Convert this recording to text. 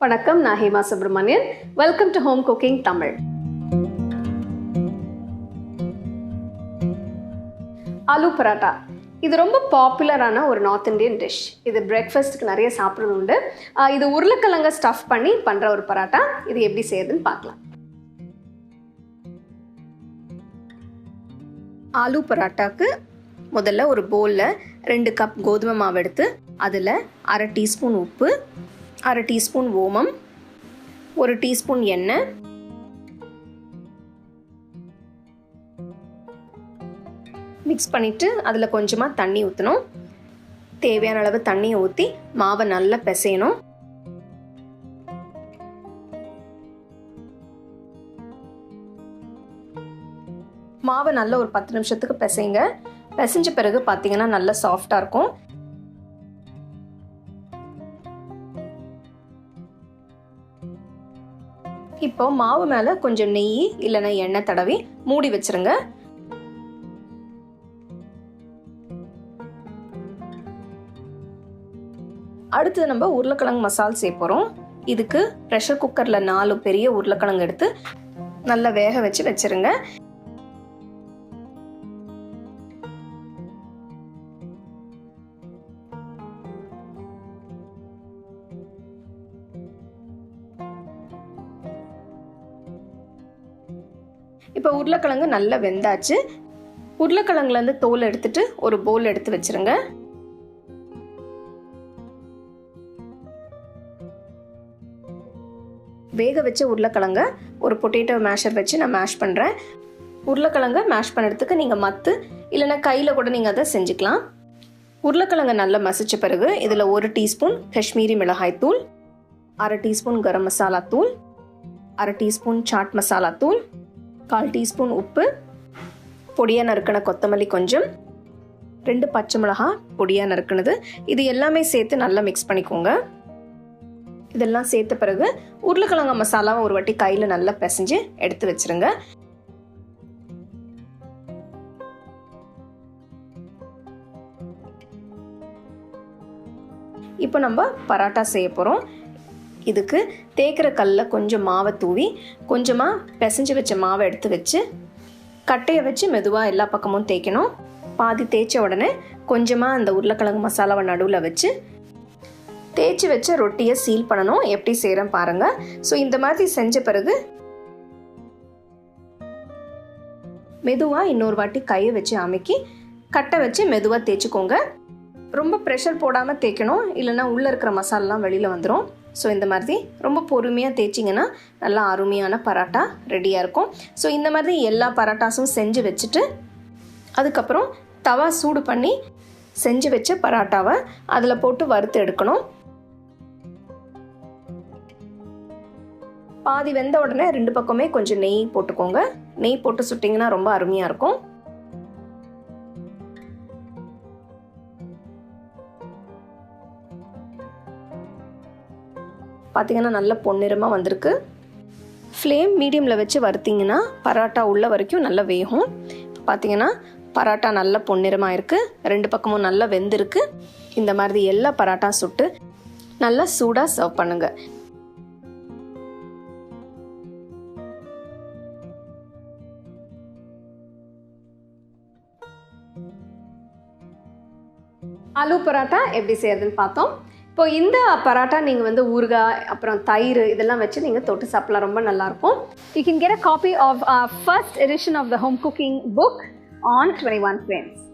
வணக்கம், நான் Hema Subramanian. Welcome to home cooking Tamil. Aloo parotta இது ரொம்ப பாப்புலரான ஒரு நார்த் இந்தியன் டிஷ். இது பிரேக்ஃபாஸ்ட்டுக்கு நிறைய சாப்பிட்றது உண்டு. இது உருளைக்கிழங்க ஸ்டஃப் பண்ணி பண்ணுற ஒரு பராட்டா. இது எப்படி செய்யுதுன்னு பார்க்கலாம். ஆலூ பராட்டாக்கு முதல்ல ஒரு பவுலில் 2 கப் கோதுமை மாவு எடுத்து அதில் 1/2 டீஸ்பூன் உப்பு, 1/2 டீஸ்பூன் ஓமம், 1 டீஸ்பூன் எண்ணெய், மிக்ஸ் பண்ணிவிட்டு அதில் கொஞ்சமாக தண்ணி ஊற்றணும். தேவையான அளவு தண்ணியை ஊற்றி மாவை நல்லா பிசையணும். மாவை நல்லா ஒரு 10 நிமிஷத்துக்கு பிசைங்க. பிசைஞ்ச பிறகு பார்த்தீங்கன்னா நல்லா சாஃப்டாக இருக்கும். இப்போ மாவு மேலே கொஞ்சம் நெய் இல்லைன்னா எண்ணெய் தடவி மூடி வச்சிருங்க. அடுத்தது நம்ம உருளைக்கிழங்கு மசால் சேர்ப்போம். இதுக்கு ப்ரெஷர் குக்கரில் 4 பெரிய உருளைக்கிழங்கு எடுத்து நல்லா வேக வச்சிருங்க. இப்போ உருளைக்கிழங்கு நல்லா வெந்தாச்சு. உருளைக்கிழங்குலேருந்து தோல் எடுத்துட்டு ஒரு பவுல் எடுத்து வச்சிருங்க. வேக வச்ச உருளைக்கிழங்க ஒரு பொட்டேட்டோ மேஷர் வச்சு நான் மேஷ் பண்ணுறேன். உருளைக்கிழங்க மேஷ் பண்ணுறதுக்கு நீங்கள் மத்து இல்லைன்னா கையில் கூட நீங்கள் அதை செஞ்சுக்கலாம். உருளைக்கிழங்க நல்லா மசிச்ச பிறகு இதில் 1 டீஸ்பூன் காஷ்மீரி மிளகாய் தூள், 1/2 டீஸ்பூன் கரம் மசாலா தூள், 1/2 டீஸ்பூன் சாட் மசாலா தூள், 1/4 டீஸ்பூன் உப்பு, பொடியாக நறுக்கின கொத்தமல்லி கொஞ்சம், 2 பச்சை மிளகாய் பொடியாக நறுக்கினது, இது எல்லாமே சேர்த்து நல்லா மிக்ஸ் பண்ணிக்கோங்க. இதெல்லாம் சேர்த்த பிறகு உருளைக்கிழங்கு மசாலாவை ஒரு வாட்டி கையில் நல்லா பிசைஞ்சு எடுத்து வச்சிருங்க. இப்போ நம்ம பராட்டா செய்ய போகிறோம். இதுக்கு தேய்க்கிற கல்லில் கொஞ்சம் மாவை தூவி கொஞ்சமாக பிசைஞ்சு வச்ச மாவை எடுத்து வச்சு கட்டையை வச்சு மெதுவாக எல்லா பக்கமும் தேய்க்கணும். பாதி தேய்ச்ச உடனே கொஞ்சமாக அந்த உருளைக்கிழங்கு மசாலாவை நடுவில் வச்சு தேய்ச்சி வச்ச ரொட்டியை சீல் பண்ணணும். எப்படி செய்கிறேன் பாருங்கள். ஸோ இந்த மாதிரி செஞ்ச பிறகு மெதுவாக இன்னொரு வாட்டி கையை வச்சு அமுக்கி கட்டை வச்சு மெதுவாக தேய்ச்சிக்கோங்க. ரொம்ப ப்ரெஷர் போடாமல் தேய்க்கணும், இல்லைன்னா உள்ளே இருக்கிற மசாலாலாம் வெளியில் வந்துடும். ஸோ இந்த மாதிரி ரொம்ப பொறுமையாக தேய்ச்சிங்கன்னா நல்லா அருமையான பராட்டா ரெடியாக இருக்கும். ஸோ இந்த மாதிரி எல்லா பராட்டாஸும் செஞ்சு வச்சுட்டு அதுக்கப்புறம் தவா சூடு பண்ணி செஞ்சு வச்ச பராட்டாவை அதில் போட்டு வறுத்து எடுக்கணும். பாதி வெந்த உடனே 2 பக்கமே கொஞ்சம் நெய் போட்டுக்கோங்க. நெய் போட்டு சுட்டிங்கன்னா ரொம்ப அருமையாக இருக்கும். பார்த்தீங்கன்னா நல்ல பொன்னிறமாக வந்திருக்கு. ஃப்ளேம் மீடியமில் வச்சு வறுத்திங்கன்னா பராட்டா உள்ள வரைக்கும் நல்லா வேகும். பார்த்தீங்கன்னா பராட்டா நல்ல பொன்னிறமாக இருக்குது. 2 பக்கமும் நல்லா வெந்திருக்கு. இந்த மாதிரி எல்லா பராட்டா சுட்டு நல்லா சூடாக சர்வ் பண்ணுங்க. ஆலூ பராட்டா எப்படி செய்யறதுன்னு பார்த்தோம். இப்போ இந்த பராட்டா நீங்கள் ஊறுகாய் அப்புறம் தயிர் இதெல்லாம் வச்சு நீங்கள் தொட்டு சாப்பிடலாம். ரொம்ப நல்லாயிருக்கும். You can get a copy of our first edition of the home cooking book on 21 frames.